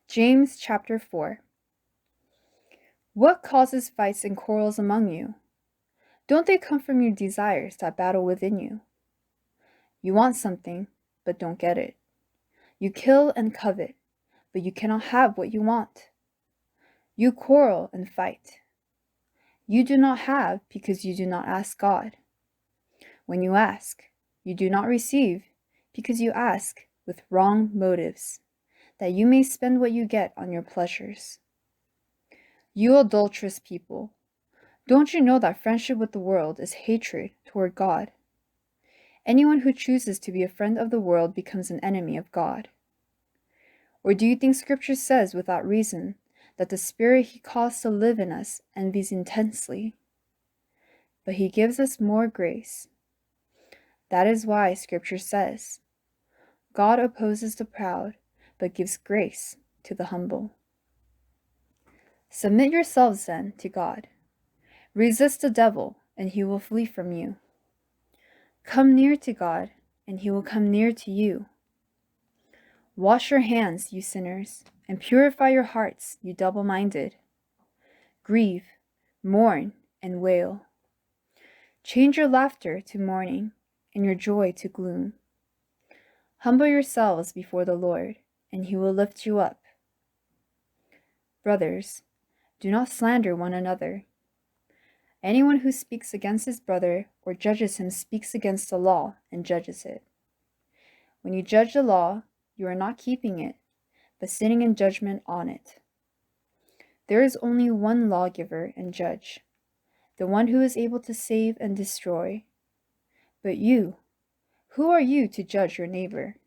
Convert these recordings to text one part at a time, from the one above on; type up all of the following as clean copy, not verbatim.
James chapter 4. What causes fights and quarrels among you? Don't they come from your desires that battle within you? You want something, but don't get it. You kill and covet, but you cannot have what you want. You quarrel and fight. You do not have because you do not ask God. When you ask, you do not receive because you ask with wrong motives, that you may spend what you get on your pleasures. You adulterous people, don't you know that friendship with the world is hatred toward God? Anyone who chooses to be a friend of the world becomes an enemy of God. Or do you think Scripture says without reason that the Spirit He caused to live in us envies intensely? But He gives us more grace. That is why Scripture says, God opposes the proud, but gives grace to the humble. Submit yourselves then to God. Resist the devil, and he will flee from you. Come near to God, and he will come near to you. Wash your hands, you sinners, and purify your hearts, you double-minded. Grieve, mourn, and wail. Change your laughter to mourning, and your joy to gloom. Humble yourselves before the Lord, and he will lift you up. Brothers, do not slander one another. Anyone who speaks against his brother or judges him speaks against the law and judges it. When you judge the law, you are not keeping it, but sitting in judgment on it. There is only one lawgiver and judge, the one who is able to save and destroy. But you, who are you to judge your neighbor?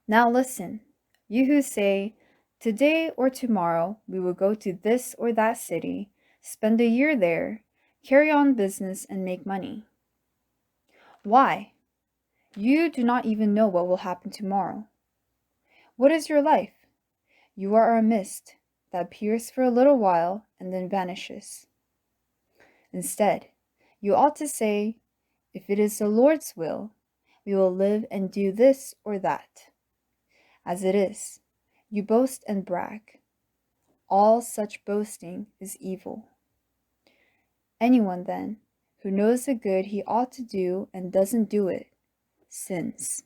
Now listen, you who say, today or tomorrow we will go to this or that city, spend a year there, carry on business and make money. Why? You do not even know what will happen tomorrow. What is your life? You are a mist that appears for a little while and then vanishes. Instead, you ought to say, if it is the Lord's will, we will live and do this or that. As it is, you boast and brag. All such boasting is evil. Anyone, then, who knows the good he ought to do and doesn't do it, sins.